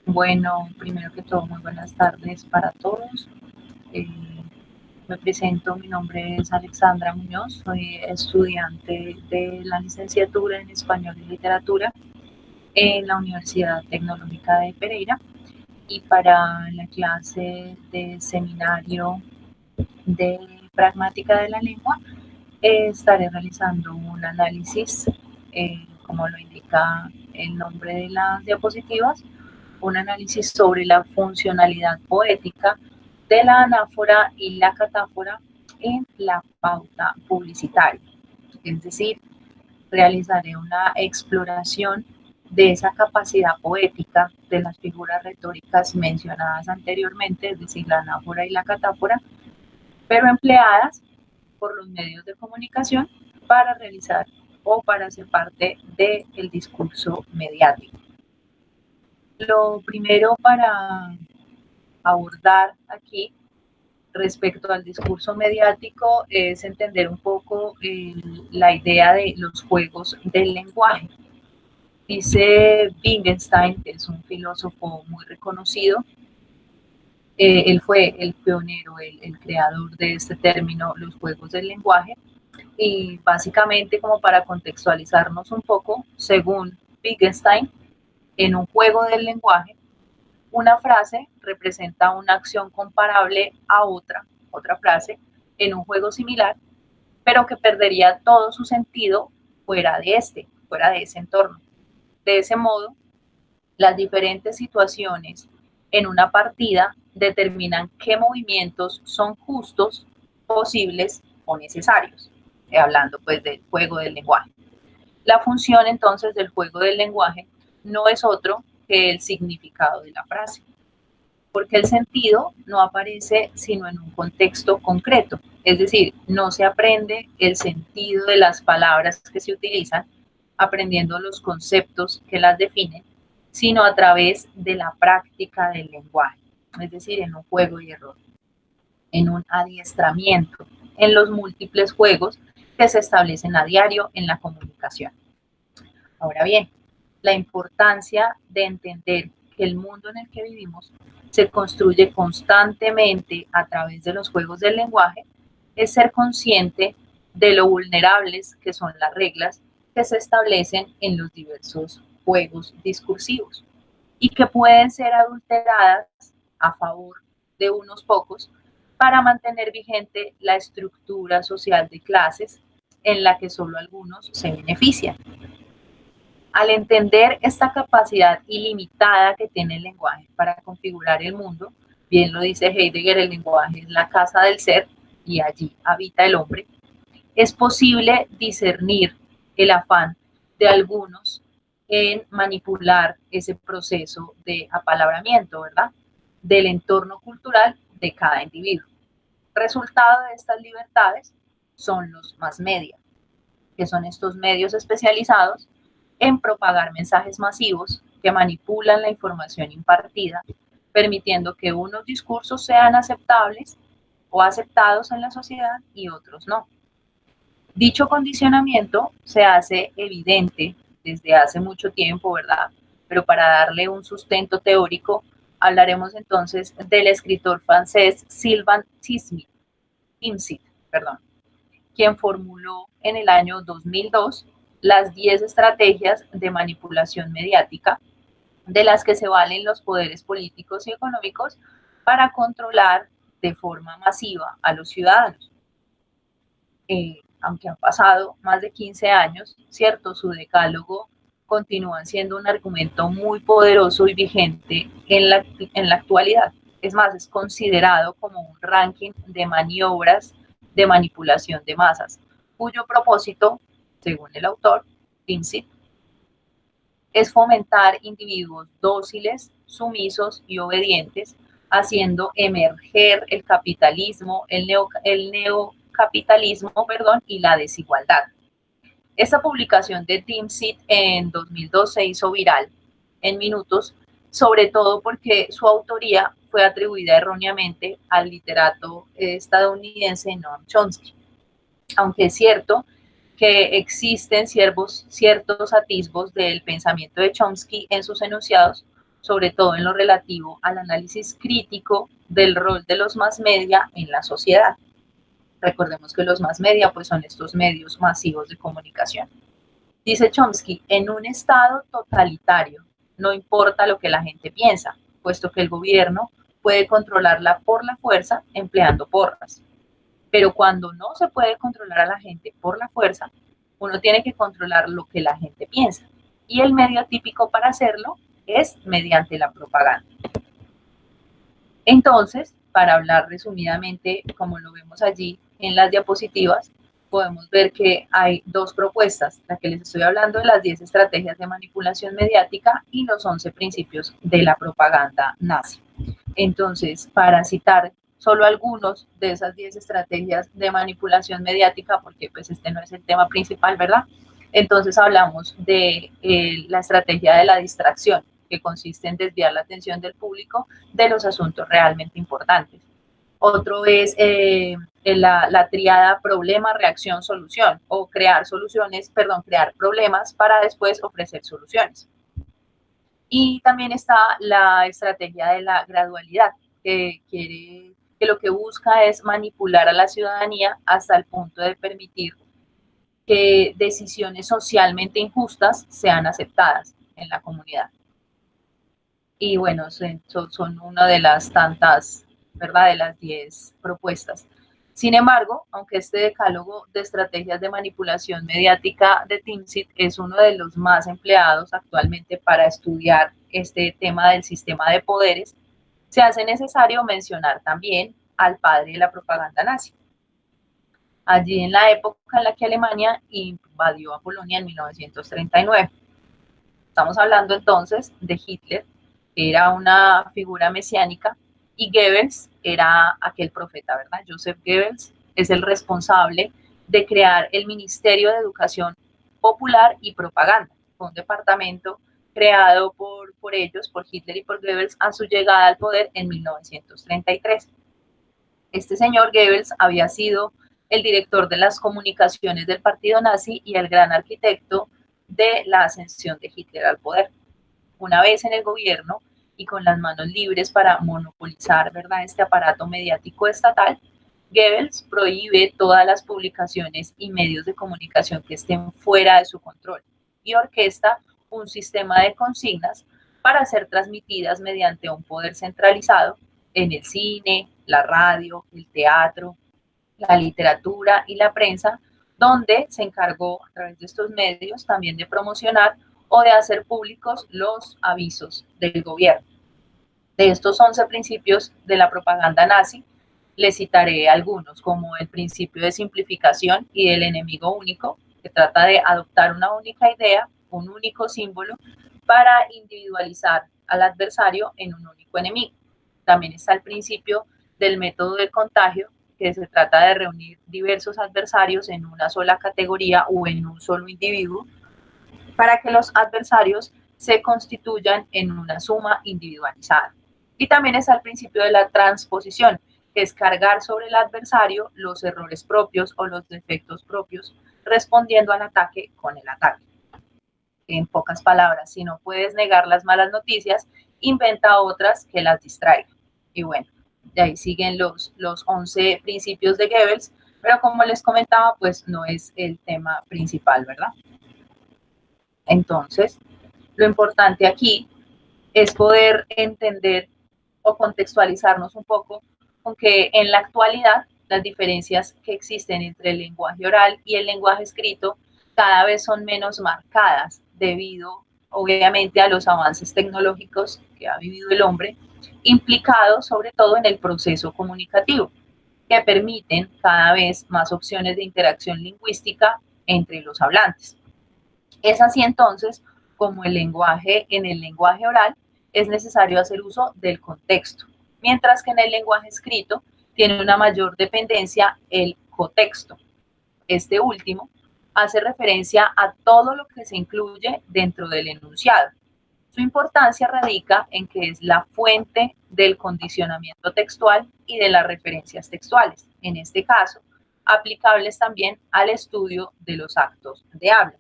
Bueno, primero que todo, muy buenas tardes para todos. Eh, Me presento, mi nombre es Alexandra Muñoz, soy estudiante de la licenciatura en Español y Literatura en la Universidad Tecnológica de Pereira, y para la clase de seminario de pragmática de la lengua estaré realizando un análisis, como lo indica el nombre de las diapositivas, un análisis sobre la funcionalidad poética de la anáfora y la catáfora en la pauta publicitaria. Es decir, realizaré una exploración de esa capacidad poética de las figuras retóricas mencionadas anteriormente, es decir, la anáfora y la catáfora, pero empleadas por los medios de comunicación para realizar o para ser parte del discurso mediático. Lo primero para abordar aquí respecto al discurso mediático es entender un poco la idea de los juegos del lenguaje. Dice Wittgenstein, que es un filósofo muy reconocido, él fue el pionero, el creador de este término, los juegos del lenguaje, y básicamente, como para contextualizarnos un poco, según Wittgenstein, en un juego del lenguaje, una frase representa una acción comparable a otra frase en un juego similar, pero que perdería todo su sentido fuera de ese entorno. De ese modo, las diferentes situaciones en una partida determinan qué movimientos son justos, posibles o necesarios, hablando pues del juego del lenguaje. La función entonces del juego del lenguaje no es otro que el significado de la frase, porque el sentido no aparece sino en un contexto concreto, es decir, no se aprende el sentido de las palabras que se utilizan, aprendiendo los conceptos que las definen, sino a través de la práctica del lenguaje, es decir, en un juego y error, en un adiestramiento, en los múltiples juegos que se establecen a diario en la comunicación. Ahora bien, la importancia de entender que el mundo en el que vivimos se construye constantemente a través de los juegos del lenguaje es ser consciente de lo vulnerables que son las reglas que se establecen en los diversos juegos discursivos y que pueden ser adulteradas a favor de unos pocos para mantener vigente la estructura social de clases en la que solo algunos se benefician. Al entender esta capacidad ilimitada que tiene el lenguaje para configurar el mundo, bien lo dice Heidegger, el lenguaje es la casa del ser y allí habita el hombre, es posible discernir el afán de algunos en manipular ese proceso de apalabramiento, ¿verdad? Del entorno cultural de cada individuo. Resultado de estas libertades son los mass media, que son estos medios especializados en propagar mensajes masivos que manipulan la información impartida, permitiendo que unos discursos sean aceptables o aceptados en la sociedad y otros no. Dicho condicionamiento se hace evidente desde hace mucho tiempo, ¿verdad? Pero para darle un sustento teórico, hablaremos entonces del escritor francés Sylvain Timsit, perdón, quien formuló en el año 2002 las 10 estrategias de manipulación mediática de las que se valen los poderes políticos y económicos para controlar de forma masiva a los ciudadanos. Aunque han pasado más de 15 años, ¿cierto? Su decálogo continúa siendo un argumento muy poderoso y vigente en la actualidad. Es más, es considerado como un ranking de maniobras de manipulación de masas, cuyo propósito, según el autor, Timsit, es fomentar individuos dóciles, sumisos y obedientes, haciendo emerger el capitalismo, el neocapitalismo, perdón, y la desigualdad. Esta publicación de Timsit en 2002 se hizo viral en minutos, sobre todo porque su autoría fue atribuida erróneamente al literato estadounidense Noam Chomsky. Aunque es cierto que existen ciertos atisbos del pensamiento de Chomsky en sus enunciados, sobre todo en lo relativo al análisis crítico del rol de los mass media en la sociedad. Recordemos que los mass media pues, son estos medios masivos de comunicación. Dice Chomsky, en un estado totalitario no importa lo que la gente piensa, puesto que el gobierno puede controlarla por la fuerza empleando porras. Pero cuando no se puede controlar a la gente por la fuerza, uno tiene que controlar lo que la gente piensa. Y el medio típico para hacerlo es mediante la propaganda. Entonces, para hablar resumidamente, como lo vemos allí en las diapositivas, podemos ver que hay dos propuestas, la que les estoy hablando de las 10 estrategias de manipulación mediática y los 11 principios de la propaganda nazi. Entonces, para citar solo algunos de esas 10 estrategias de manipulación mediática, porque pues este no es el tema principal, ¿verdad? Entonces hablamos de la estrategia de la distracción, que consiste en desviar la atención del público de los asuntos realmente importantes. Otro es la triada problema, reacción, solución, o crear problemas para después ofrecer soluciones. Y también está la estrategia de la gradualidad, que lo que busca es manipular a la ciudadanía hasta el punto de permitir que decisiones socialmente injustas sean aceptadas en la comunidad. Y bueno, son una de las tantas, ¿verdad?, de las 10 propuestas. Sin embargo, aunque este decálogo de estrategias de manipulación mediática de Timsit es uno de los más empleados actualmente para estudiar este tema del sistema de poderes, se hace necesario mencionar también al padre de la propaganda nazi. Allí en la época en la que Alemania invadió a Polonia en 1939. Estamos hablando entonces de Hitler, que era una figura mesiánica, y Goebbels era aquel profeta, ¿verdad? Joseph Goebbels es el responsable de crear el Ministerio de Educación Popular y Propaganda, un departamento creado por ellos, por Hitler y por Goebbels, a su llegada al poder en 1933. Este señor Goebbels había sido el director de las comunicaciones del partido nazi y el gran arquitecto de la ascensión de Hitler al poder. Una vez en el gobierno y con las manos libres para monopolizar, ¿verdad?, este aparato mediático estatal, Goebbels prohíbe todas las publicaciones y medios de comunicación que estén fuera de su control y orquesta un sistema de consignas para ser transmitidas mediante un poder centralizado en el cine, la radio, el teatro, la literatura y la prensa, donde se encargó a través de estos medios también de promocionar o de hacer públicos los avisos del gobierno. De estos 11 principios de la propaganda nazi, les citaré algunos, como el principio de simplificación y del enemigo único, que trata de adoptar una única idea, un único símbolo, para individualizar al adversario en un único enemigo. También está el principio del método del contagio, que se trata de reunir diversos adversarios en una sola categoría o en un solo individuo, para que los adversarios se constituyan en una suma individualizada. Y también está el principio de la transposición, que es cargar sobre el adversario los errores propios o los defectos propios, respondiendo al ataque con el ataque. En pocas palabras, si no puedes negar las malas noticias, inventa otras que las distraigan. Y bueno, de ahí siguen los 11 principios de Goebbels, pero como les comentaba, pues no es el tema principal, ¿verdad? Entonces, lo importante aquí es poder entender o contextualizarnos un poco con que en la actualidad las diferencias que existen entre el lenguaje oral y el lenguaje escrito cada vez son menos marcadas debido, obviamente, a los avances tecnológicos que ha vivido el hombre, implicados sobre todo en el proceso comunicativo, que permiten cada vez más opciones de interacción lingüística entre los hablantes. Es así entonces como en el lenguaje oral es necesario hacer uso del contexto, mientras que en el lenguaje escrito tiene una mayor dependencia el cotexto. Este último hace referencia a todo lo que se incluye dentro del enunciado. Su importancia radica en que es la fuente del condicionamiento textual y de las referencias textuales. En este caso, aplicables también al estudio de los actos de habla,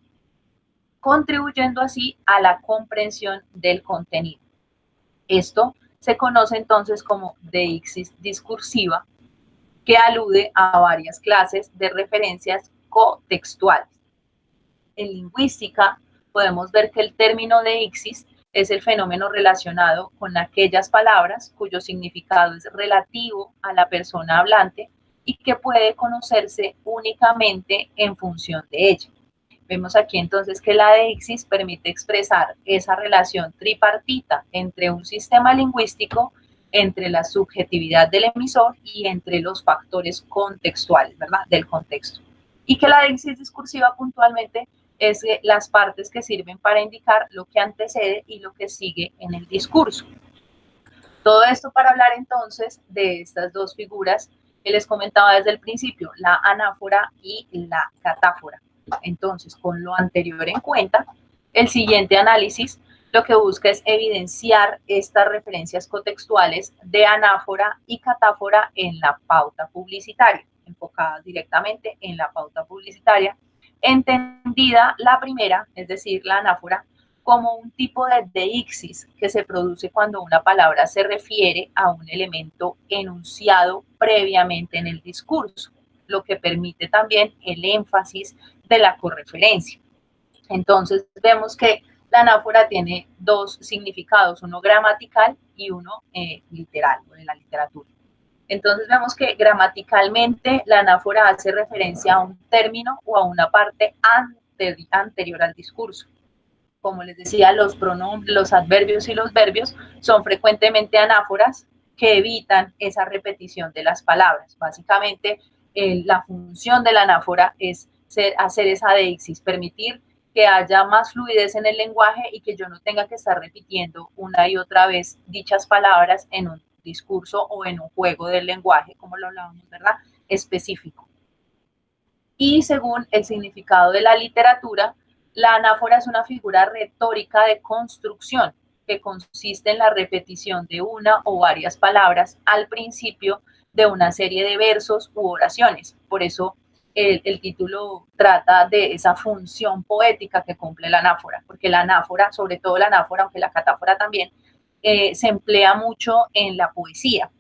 contribuyendo así a la comprensión del contenido. Esto se conoce entonces como deixis discursiva, que alude a varias clases de referencias cotextuales. En lingüística podemos ver que el término deixis es el fenómeno relacionado con aquellas palabras cuyo significado es relativo a la persona hablante y que puede conocerse únicamente en función de ella. Vemos aquí entonces que la deixis permite expresar esa relación tripartita entre un sistema lingüístico, entre la subjetividad del emisor y entre los factores contextuales, ¿verdad?, del contexto. Y que la deixis discursiva puntualmente es las partes que sirven para indicar lo que antecede y lo que sigue en el discurso. Todo esto para hablar entonces de estas dos figuras que les comentaba desde el principio, la anáfora y la catáfora. Entonces, con lo anterior en cuenta, el siguiente análisis lo que busca es evidenciar estas referencias cotextuales de anáfora y catáfora en la pauta publicitaria, enfocadas directamente en la pauta publicitaria, entendida la primera, es decir, la anáfora, como un tipo de deixis que se produce cuando una palabra se refiere a un elemento enunciado previamente en el discurso, lo que permite también el énfasis de la correferencia. Entonces vemos que la anáfora tiene dos significados, uno gramatical y uno literal, o de la literatura. Entonces vemos que gramaticalmente la anáfora hace referencia a un término o a una parte anterior al discurso. Como les decía, los pronombres, los adverbios y los verbios son frecuentemente anáforas que evitan esa repetición de las palabras. Básicamente, la función de la anáfora es hacer esa deixis, permitir que haya más fluidez en el lenguaje y que yo no tenga que estar repitiendo una y otra vez dichas palabras en un discurso o en un juego del lenguaje, como lo hablábamos, ¿verdad?, específico. Y según el significado de la literatura, la anáfora es una figura retórica de construcción que consiste en la repetición de una o varias palabras al principio de una serie de versos u oraciones. Por eso el título trata de esa función poética que cumple la anáfora, porque la anáfora, sobre todo la anáfora, aunque la catáfora también, se emplea mucho en la poesía,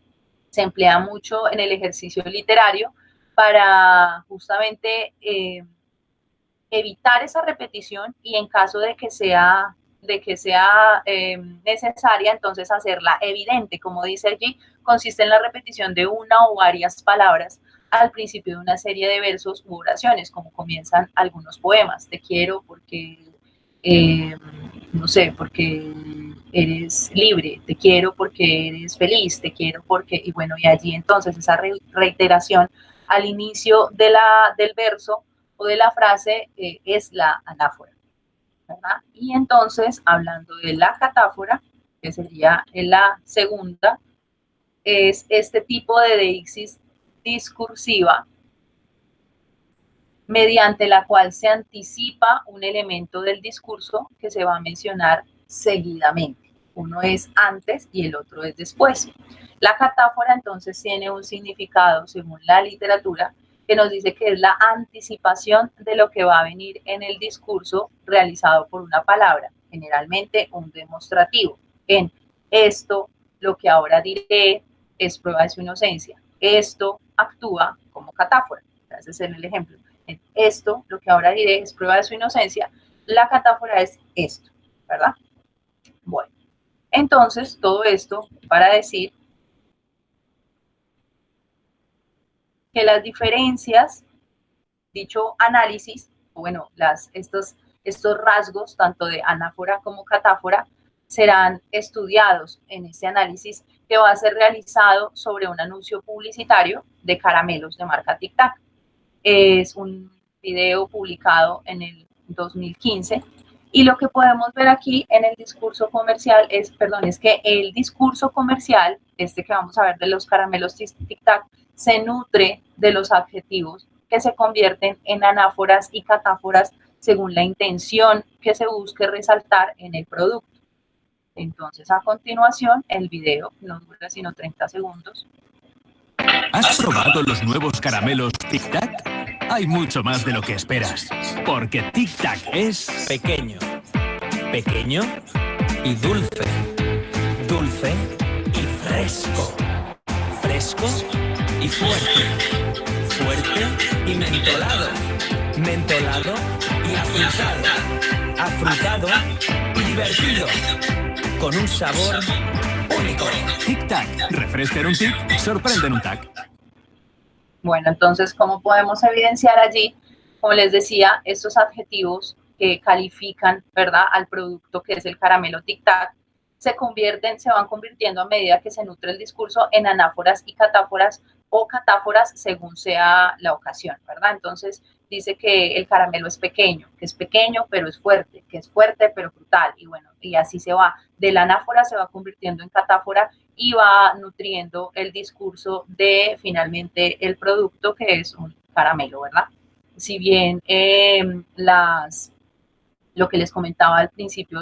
se emplea mucho en el ejercicio literario para justamente evitar esa repetición y en caso de que sea necesaria, entonces hacerla evidente. Como dice allí, consiste en la repetición de una o varias palabras al principio de una serie de versos u oraciones, como comienzan algunos poemas. Te quiero porque, no sé, porque eres libre, te quiero porque eres feliz, te quiero porque, y bueno, y allí entonces esa reiteración al inicio del verso o de la frase es la anáfora, ¿verdad? Y entonces, hablando de la catáfora, que sería la segunda, es este tipo de deixis discursiva mediante la cual se anticipa un elemento del discurso que se va a mencionar seguidamente. Uno es antes y el otro es después. La catáfora entonces tiene un significado, según la literatura, que nos dice que es la anticipación de lo que va a venir en el discurso realizado por una palabra, generalmente un demostrativo. En esto, lo que ahora diré, es prueba de su inocencia. Esto actúa como catáfora. Ese es el ejemplo. En esto, lo que ahora diré, es prueba de su inocencia. La catáfora es esto, ¿verdad? Bueno, entonces, todo esto para decir que las diferencias, dicho análisis, bueno, estos rasgos, tanto de anáfora como catáfora, serán estudiados en este análisis que va a ser realizado sobre un anuncio publicitario de caramelos de marca Tic Tac. Es un video publicado en el 2015 y lo que podemos ver aquí en el discurso comercial es que el discurso comercial, este que vamos a ver de los caramelos Tic Tac, se nutre de los adjetivos que se convierten en anáforas y catáforas según la intención que se busque resaltar en el producto. Entonces, a continuación, el video no dura sino 30 segundos. ¿Has probado los nuevos caramelos Tic Tac? Hay mucho más de lo que esperas, porque Tic Tac es pequeño, pequeño y dulce, dulce y fresco, fresco y fuerte, fuerte y mentolado, mentolado y afrutado, afrutado y divertido, con un sabor único. Tic Tac. Refresca en un tic, sorprende en un tac. Bueno, entonces, ¿cómo podemos evidenciar allí? Como les decía, estos adjetivos que califican, ¿verdad?, al producto que es el caramelo Tic Tac, se van convirtiendo a medida que se nutre el discurso en anáforas y catáforas o catáforas según sea la ocasión, ¿verdad? Entonces, dice que el caramelo es pequeño, que es pequeño pero es fuerte, que es fuerte pero frutal, y bueno, y así se va. De la anáfora se va convirtiendo en catáfora y va nutriendo el discurso de finalmente el producto que es un caramelo, ¿verdad? Si bien lo que les comentaba al principio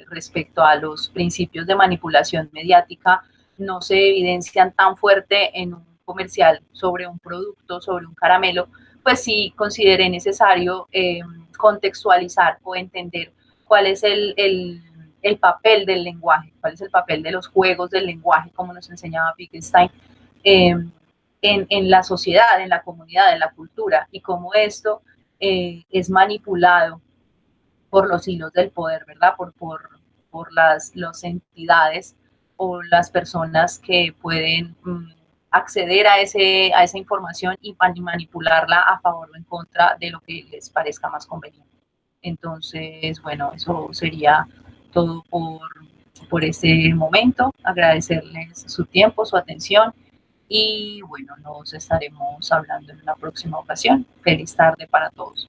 respecto a los principios de manipulación mediática no se evidencian tan fuerte en un comercial sobre un producto, sobre un caramelo, pues sí consideré necesario contextualizar o entender cuál es el papel del lenguaje, cuál es el papel de los juegos del lenguaje, como nos enseñaba Wittgenstein, en la sociedad, en la comunidad, en la cultura, y cómo esto es manipulado por los hilos del poder, ¿verdad? Por las entidades o las personas que pueden acceder a esa información y manipularla a favor o en contra de lo que les parezca más conveniente. Entonces, bueno, eso sería todo por este momento. Agradecerles su tiempo, su atención y bueno, nos estaremos hablando en una próxima ocasión. Feliz tarde para todos.